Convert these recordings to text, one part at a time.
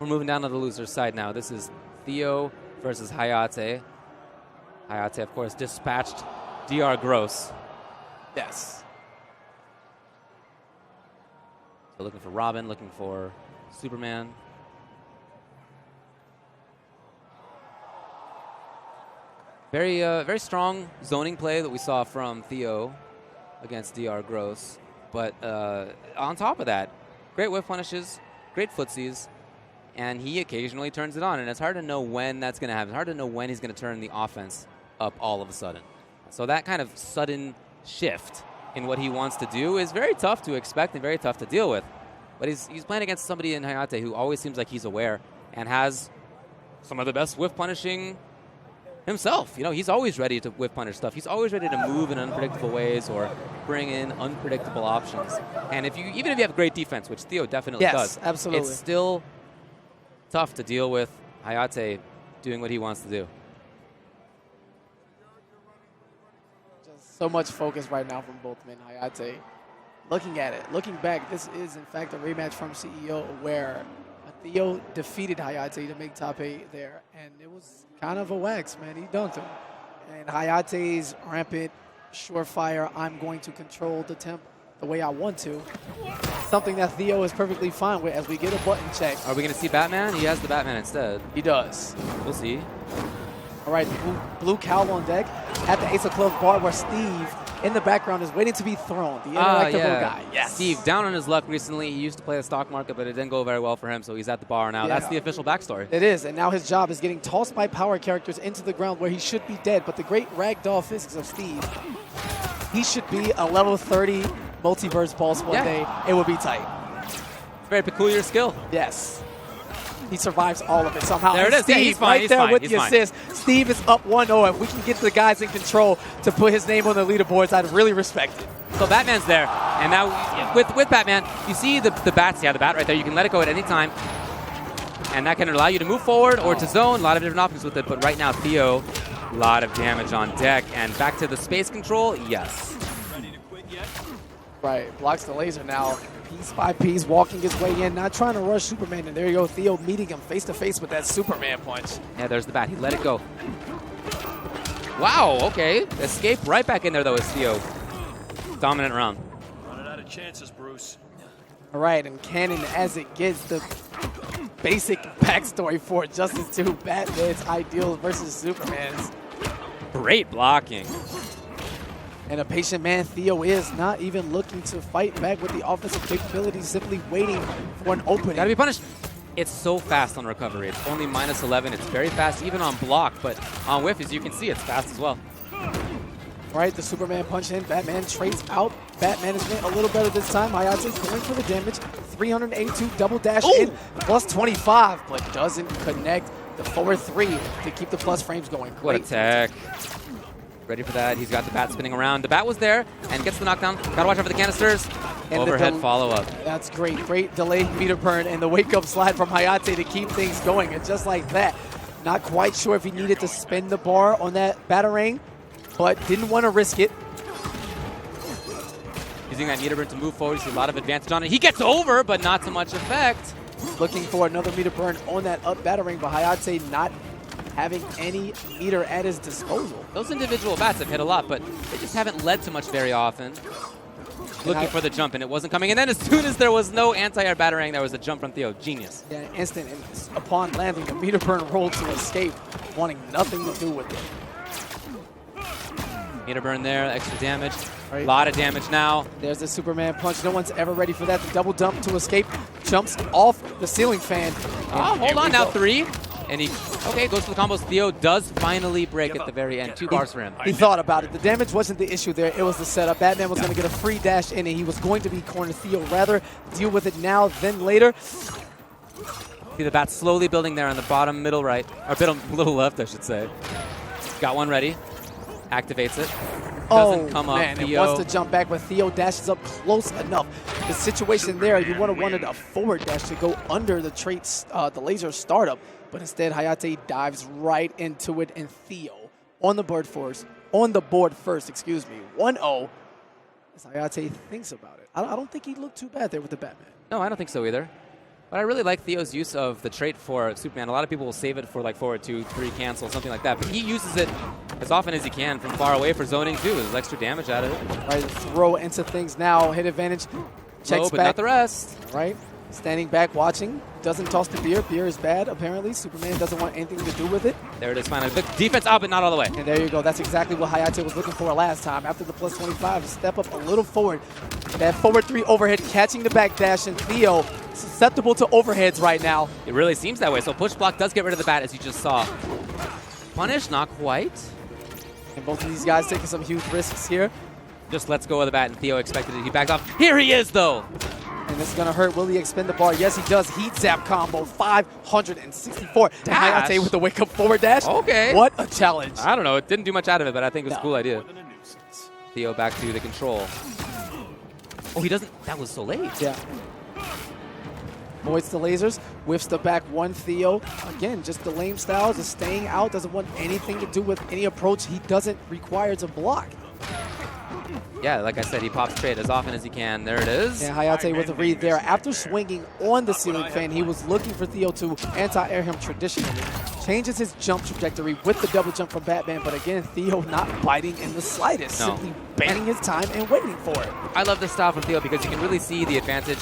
We're moving down to the loser's side now. This is Theo versus Hayatei. Hayatei, of course, dispatched DR Gross. Yes. So looking for Robin, looking for Superman. Very strong zoning play that we saw from Theo against DR Gross. But on top of that, great whiff punishes, great footsies, and he occasionally turns it on. And it's hard to know when that's going to happen. It's hard to know when he's going to turn the offense up all of a sudden. So that kind of sudden shift in what he wants to do is very tough to expect and very tough to deal with. But he's playing against somebody in Hayatei who always seems like he's aware and has some of the best whiff punishing himself. You know, he's always ready to whiff punish stuff. He's always ready to move in unpredictable ways or bring in unpredictable options. And even if you have great defense, which Theo definitely does, absolutely, it's still tough to deal with Hayatei doing what he wants to do. Just so much focus right now from both men. Hayatei, looking at it, looking back, this is in fact a rematch from CEO where Theo defeated Hayatei to make top 8 there, and it was kind of a wax, man. He dunked him. And Hayatei's rampant, surefire, I'm going to control the temp the way I want to. Something that Theo is perfectly fine with as we get a button check. Are we going to see Batman? He has the Batman instead. He does. We'll see. All right, blue cowl on deck at the Ace of Clubs bar where Steve in the background is waiting to be thrown. The interactive little guy. Yes. Steve, down on his luck recently. He used to play the stock market, but it didn't go very well for him, so he's at the bar now. Yeah. That's the official backstory. It is, and now his job is getting tossed by power characters into the ground where he should be dead. But the great ragdoll physics of Steve, he should be a level 30 multiverse boss one day. It would be tight. Very peculiar skill. Yes. He survives all of it somehow. There it is. Steve, he's fine. Right there with the assist. Steve is up 1-0. If we can get the guys in control to put his name on the leaderboards, I'd really respect it. So Batman's there. And now with Batman, you see the bats. Yeah, the bat right there. You can let it go at any time. And that can allow you to move forward or to zone. A lot of different options with it. But right now, Theo, a lot of damage on deck. And back to the space control, yes. Ready to quit yet? Right, blocks the laser now. Piece by piece, walking his way in, not trying to rush Superman. And there you go, Theo meeting him face to face with that Superman punch. Yeah, there's the bat. He let it go. Wow, okay. Escape right back in there, though, is Theo. Dominant round. Running out of chances, Bruce. All right, and canon as it gets, the basic backstory for Justice 2, Batman's ideals versus Superman's. Great blocking. And a patient man, Theo, is not even looking to fight back with the offensive capabilities, simply waiting for an opening. Gotta be punished. It's so fast on recovery. It's only -11. It's very fast, even on block, but on whiff, as you can see, it's fast as well. Right, the Superman punch in, Batman trades out. Batman is a little better this time. Hayatei going for the damage. 382 double dash in, plus 25, but doesn't connect the forward 3 to keep the plus frames going. What a tech. Ready for that. He's got the bat spinning around. The bat was there and gets the knockdown. Gotta watch out for the canisters. And overhead follow-up. That's great. Great delayed meter burn and the wake-up slide from Hayatei to keep things going. And just like that, not quite sure if he needed to spin the bar on that batarang, but didn't want to risk it. Using that meter burn to move forward. You see a lot of advantage on it. He gets over, but not so much effect. Looking for another meter burn on that up batarang, but Hayatei not having any meter at his disposal. Those individual bats have hit a lot, but they just haven't led to much very often. Looking for the jump, and it wasn't coming. And then as soon as there was no anti-air batarang, there was a jump from Theo. Genius. Yeah, instant. And upon landing, the meter burn rolled to escape, wanting nothing to do with it. Meter burn there, extra damage. A lot of damage now. There's the Superman punch. No one's ever ready for that. The double dump to escape. Jumps off the ceiling fan. Oh, hold on now, 3. And he, goes for the combos. Theo does finally break at the very end. 2 bars for him. He thought about it. The damage wasn't the issue there. It was the setup. Batman was going to get a free dash in, and he was going to be cornered. Theo rather deal with it now than later. See the bat slowly building there on the bottom middle right, or middle left, I should say. Got one ready. Activates it. Doesn't come up. Man, it wants to jump back, but Theo dashes up close enough. The situation there, you would have wanted a forward dash to go under the traits, the laser startup. But instead, Hayatei dives right into it, and Theo on the board first. 1-0, as Hayatei thinks about it. I don't think he looked too bad there with the Batman. No, I don't think so either. But I really like Theo's use of the trait for Superman. A lot of people will save it for like forward 2, 3 cancel, something like that. But he uses it as often as he can from far away for zoning too. There's extra damage out of it. Right, throw into things now. Hit advantage. Checks but back. not the rest. Right. Standing back, watching. Doesn't toss the beer. Beer is bad, apparently. Superman doesn't want anything to do with it. There it is, finally. But defense up, but not all the way. And there you go. That's exactly what Hayatei was looking for last time. After the plus 25, step up a little forward. That forward 3 overhead, catching the back dash, and Theo susceptible to overheads right now. It really seems that way. So push block does get rid of the bat, as you just saw. Punish, not quite. And both of these guys taking some huge risks here. Just lets go of the bat, and Theo expected it. He backed off. Here he is, though. And this is going to hurt. Will he expend the bar? Yes, he does. Heat zap combo, 564. Dash. Hayatei with the wake up forward dash. Okay. What a challenge. I don't know. It didn't do much out of it, but I think it was a cool idea. More than a nuisance. Theo back to the control. Oh, he doesn't. That was so late. Yeah. Avoids the lasers, whiffs the back one. Theo, again, just the lame style, just staying out, doesn't want anything to do with any approach he doesn't require to block. Yeah, like I said, he pops trade as often as he can. There it is. And Hayatei with a read there. After swinging on the ceiling fan, he was looking for Theo to anti-air him traditionally. Changes his jump trajectory with the double jump from Batman, but again, Theo not biting in the slightest, No. simply banning his time and waiting for it. I love this style from Theo because you can really see the advantage.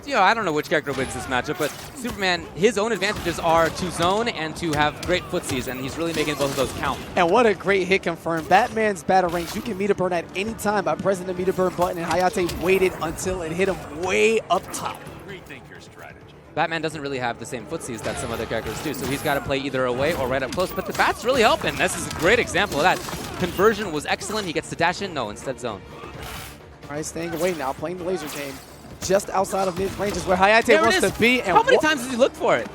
You know, I don't know which character wins this matchup, but Superman, his own advantages are to zone and to have great footsies, and he's really making both of those count. And what a great hit confirmed. Batman's battle range, you can meter burn at any time by pressing the meter burn button, and Hayatei waited until it hit him way up top. Rethink your strategy. Batman doesn't really have the same footsies that some other characters do, so he's got to play either away or right up close, but the bat's really helping. This is a great example of that. Conversion was excellent. He gets to dash in. No, instead zone. All right, staying away now, playing the laser game. Just outside of mid-range is where Hayatei wants to be. And how many times has he looked for it?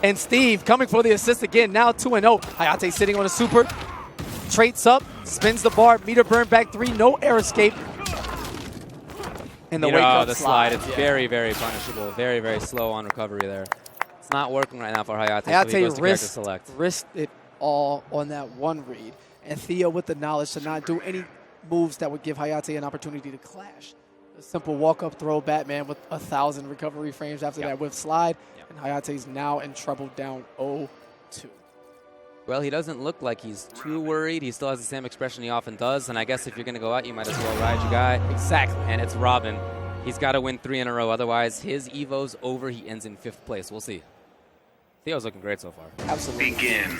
And Steve coming for the assist again, now 2-0. Hayatei sitting on a super, traits up, spins the bar, meter burn back 3, no air escape. And the wake-up the slide. It's very, very punishable. Very, very slow on recovery there. It's not working right now for Hayatei. So he goes to character select. risked it all on that one read. And Theo with the knowledge to not do any moves that would give Hayatei an opportunity to clash. A simple walk-up throw, Batman with 1,000 recovery frames after that whiff slide. And Hayatei's now in trouble, down 0-2. Well, he doesn't look like he's too worried. He still has the same expression he often does. And I guess if you're going to go out, you might as well ride your guy. Exactly. And it's Robin. He's got to win 3 in a row. Otherwise, his EVO's over. He ends in 5th place. We'll see. Theo's looking great so far. Absolutely. Begin.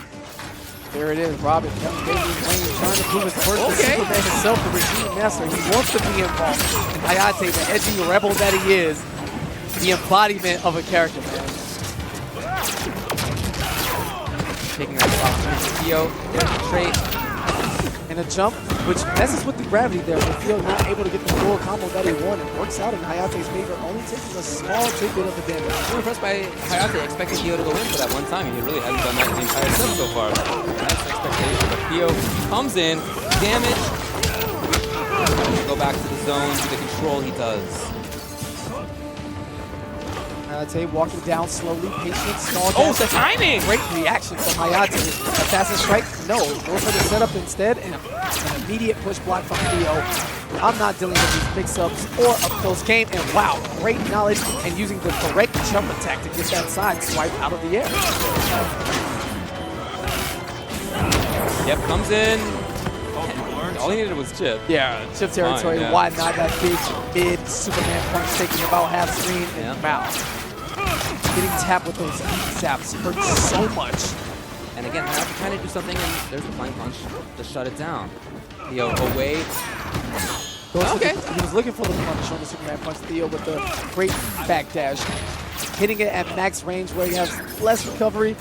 There it is, Robin. Young David Wayne trying to prove his worth to Superman himself, the regime master. He wants to be involved. And Hayatei, the edgy rebel that he is, the embodiment of a character, man. Taking that off to Theo. Trait. And a jump, which messes with the gravity there, but Theo not able to get the full combo that he wanted. Works out in Hayatei's favor, only taking a small tidbit of the damage. I'm impressed by Hayatei, expecting Theo to go in for that one time, and he really hasn't done that the entire set so far. That's the expectation, but Theo comes in, damage, go back to the zone, to the control he does. Hayatei walking down slowly, patient, stall. Oh, the timing! Great reaction from Hayatei. A fastest strike? No. Go for the setup instead, and an immediate push block from Theo. I'm not dealing with these mix-ups or a close game, and wow, great knowledge and using the correct jump attack to get that side swipe out of the air. Yep, comes in. All he needed was chip. Yeah, chip territory. Fine, yeah. Why not that big mid Superman punch taking about half screen and mouth? Getting tapped with those heat zaps hurts so much. And again, Hayatei trying to do something, and there's the flying punch to shut it down. Theo away. Okay. He was looking for the punish on the Superman punch. Theo with the great back dash. Hitting it at max range where he has less recovery.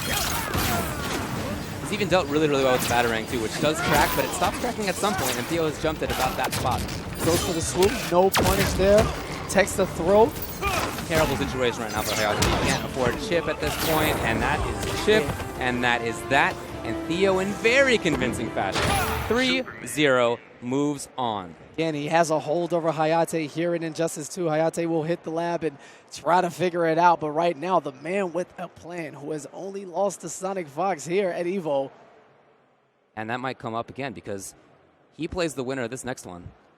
He's even dealt really, really well with the Batarang too, which does crack, but it stops cracking at some point, and Theo has jumped at about that spot. Goes for the swoop. No punish there. Takes the throw. Terrible situation right now for Hayatei. He can't afford chip at this point, and that is chip, and that is that. And Theo in very convincing fashion. 3-0 moves on. Again, he has a hold over Hayatei here in Injustice 2. Hayatei will hit the lab and try to figure it out. But right now, the man with a plan who has only lost to Sonic Fox here at EVO. And that might come up again because he plays the winner of this next one.